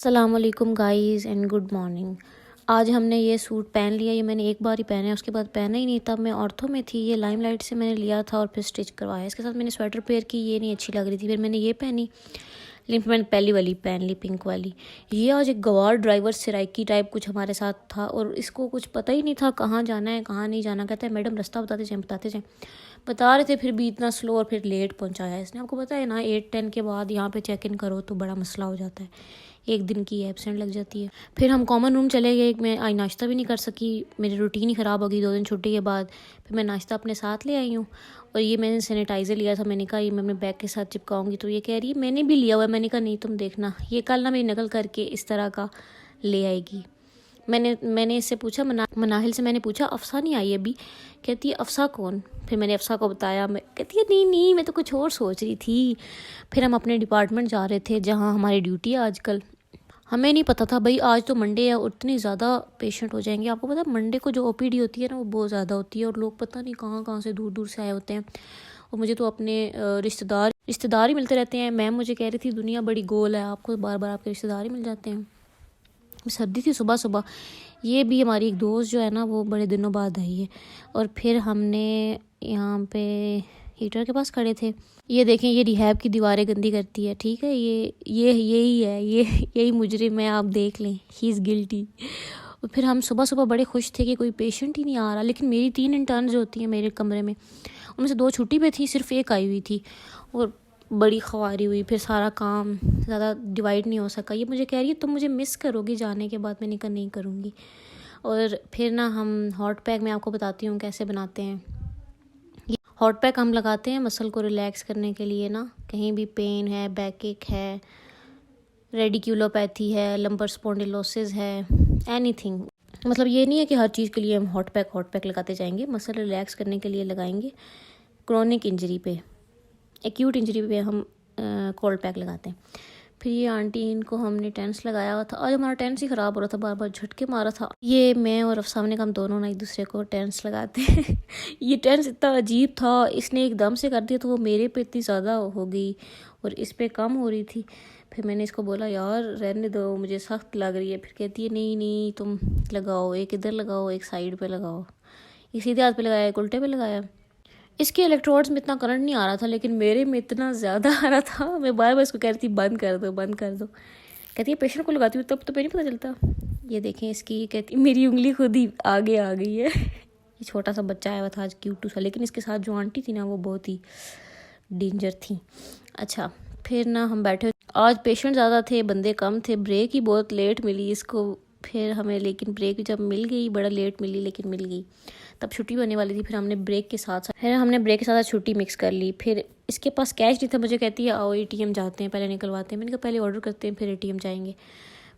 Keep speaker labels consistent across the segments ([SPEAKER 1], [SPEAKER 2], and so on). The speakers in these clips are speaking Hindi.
[SPEAKER 1] अस्सलाम वालेकुम गाइस एंड गुड मॉर्निंग। आज हमने ये सूट पहन लिया। ये मैंने एक बार ही पहना है, उसके बाद पहना ही नहीं। तब मैं ऑर्थो में थी, ये लाइमलाइट से मैंने लिया था और फिर स्टिच करवाया। इसके साथ मैंने स्वेटर पेयर की, ये नहीं अच्छी लग रही थी, फिर मैंने ये पहनी। लेकिन मैंने पहली वाली पहन ली, पिंक वाली। ये आज एक गवार ड्राइवर सिराइकी टाइप कुछ हमारे साथ था और इसको कुछ पता ही नहीं था कहाँ जाना है कहाँ नहीं जाना। कहता है मैडम रास्ता बताते जाएँ। बता रहे थे, फिर भी इतना स्लो और फिर लेट पहुँचाया इसने। आपको पता है ना, 8-10 के बाद यहाँ पे चेक इन करो तो बड़ा मसला हो जाता है, एक दिन की एब्सेंट लग जाती है। फिर हम कॉमन रूम चले गए। मैं आज नाश्ता भी नहीं कर सकी, मेरी रूटीन ही ख़राब हो गई 2 दिन छुट्टी के बाद। फिर मैं नाश्ता अपने साथ ले आई हूँ और ये मैंने सैनिटाइज़र लिया था। मैंने कहा ये मैं अपने बैग के साथ चिपकाऊंगी, तो ये कह रही है मैंने भी लिया हुआ है। मैंने कहा नहीं तुम देखना, ये कल ना मेरी नकल करके इस तरह का ले आएगी। मैंने इससे पूछा, मनाहिल से मैंने पूछा अफ़सा नहीं आई अभी? कहती है अफ़सा कौन? फिर मैंने अफ़सा को बताया। मैं कहती है नहीं मैं तो कुछ और सोच रही थी। फिर हम अपने डिपार्टमेंट जा रहे थे जहाँ हमारी ड्यूटी है आजकल। हमें नहीं पता था भाई आज तो मंडे है और इतनी ज़्यादा पेशेंट हो जाएंगे। आपको पता है मंडे को जो ओपीडी होती है ना, वो बहुत ज़्यादा होती है और लोग पता नहीं कहाँ कहाँ से दूर दूर से आए होते हैं। और मुझे तो अपने रिश्तेदार ही मिलते रहते हैं। मैम मुझे कह रही थी दुनिया बड़ी गोल है, आपको बार बार आपके रिश्तेदार ही मिल जाते हैं। सर्दी थी सुबह सुबह। ये भी हमारी एक दोस्त जो है ना, वो बड़े दिनों बाद आई है। और फिर हमने यहाँ पे हीटर के पास खड़े थे। ये देखें, ये रिहैब की दीवारें गंदी करती है, ठीक है। ये यही है, यही मुजरिम है, आप देख लें, ही इज़ गिल्टी। और फिर हम सुबह सुबह बड़े खुश थे कि कोई पेशेंट ही नहीं आ रहा। लेकिन मेरी 3 इंटर्न जो होती हैं मेरे कमरे में, उनमें से 2 छुट्टी पे थी, सिर्फ एक आई हुई थी और बड़ी ख्वारी हुई। फिर सारा काम ज़्यादा डिवाइड नहीं हो सका। ये मुझे कह रही है तुम मुझे मिस करोगी जाने के बाद? मैंने कहा नहीं करूँगी। और फिर ना हम हॉट पैक, मैं आपको बताती हूँ कैसे बनाते हैं। हॉट पैक हम लगाते हैं मसल को रिलैक्स करने के लिए ना, कहीं भी पेन है, बैक एक है, रेडिक्यूलोपैथी है, लंबर स्पॉन्डिलोसिस है, एनीथिंग। मतलब ये नहीं है कि हर चीज़ के लिए हम हॉट पैक लगाते जाएंगे। मसल रिलैक्स करने के लिए लगाएंगे। क्रॉनिक इंजरी पे, एक्यूट इंजरी पे हम कोल्ड पैक लगाते हैं। फिर ये आंटी, इनको हमने टेंस लगाया हुआ था। आज हमारा टेंस ही ख़राब हो रहा था, बार बार झटके मारा था। ये मैं और अफसा ने, हम दोनों ना एक दूसरे को टेंस लगाते हैं। ये टेंस इतना अजीब था, इसने एकदम से कर दिया तो वो मेरे पे इतनी ज़्यादा हो गई और इस पर कम हो रही थी। फिर मैंने इसको बोला यार रहने दो, मुझे सख्त लग रही है। फिर कहती है नहीं तुम लगाओ, एक इधर लगाओ एक साइड पे लगाओ। एक सीधे हाथ पे लगाया, एक उल्टे पे लगाया। इसके इलेक्ट्रोड्स में इतना करंट नहीं आ रहा था, लेकिन मेरे में इतना ज़्यादा आ रहा था। मैं बार बार इसको कह रही थी बंद कर दो। कहती है पेशेंट को लगाती हूँ तब तो नहीं पता चलता। ये देखें इसकी, कहती मेरी उंगली खुद ही आगे आ गई है। ये छोटा सा बच्चा आया हुआ था आज, क्यूट सा, लेकिन इसके साथ जो आंटी थी ना, वो बहुत ही डेंजर थी। अच्छा, फिर ना हम बैठे, आज पेशेंट ज़्यादा थे, बंदे कम थे। ब्रेक ही बहुत लेट मिली इसको फिर हमें, लेकिन ब्रेक जब मिल गई, बड़ा लेट मिली लेकिन मिल गई। तब छुट्टी होने वाली थी। फिर हमने ब्रेक के साथ छुट्टी मिक्स कर ली। फिर इसके पास कैश नहीं था, मुझे कहती है आओ एटीएम जाते हैं, पहले निकलवाते हैं। मैंने कहा पहले ऑर्डर करते हैं फिर एटीएम जाएंगे।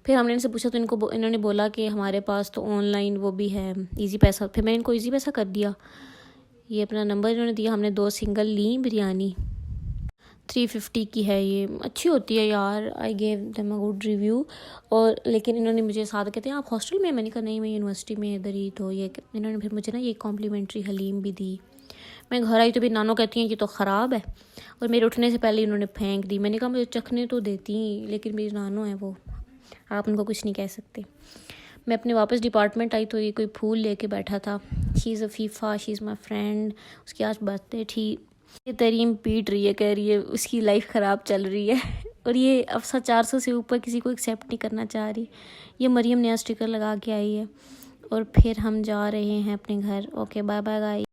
[SPEAKER 1] फिर हमने इनसे पूछा तो इन्होंने बोला कि हमारे पास तो ऑनलाइन वो भी है, ईजी पैसा। फिर मैंने इनको ईजी पैसा कर दिया। ये अपना नंबर इन्होंने दिया, हमने 2 सिंगल ली बिरयानी। 350 की है, ये अच्छी होती है यार। I gave them a good review. और लेकिन इन्होंने मुझे साथ कहते हैं आप हॉस्टल में? मैंने कहा नहीं, मैं यूनिवर्सिटी में इधर ही। तो ये इन्होंने फिर मुझे ना ये कॉम्प्लीमेंट्री हलीम भी दी। मैं घर आई तो भी नानो कहती हैं कि तो ख़राब है, और मेरे उठने से पहले इन्होंने फेंक दी। मैंने कहा मुझे चखने तो देती, लेकिन मेरी नानो है वो, आप उनको कुछ नहीं कह सकते। मैं अपने वापस डिपार्टमेंट आई तो ये कोई फूल लेके बैठा था। She is Afifa, she is my friend. उसकी आज बर्थडे थी। ये तरीम पीट रही है, कह रही है उसकी लाइफ ख़राब चल रही है। और ये अफसा 400 से ऊपर किसी को एक्सेप्ट नहीं करना चाह रही। ये मरियम नया स्टिकर लगा के आई है। और फिर हम जा रहे हैं अपने घर। Okay bye bye guys.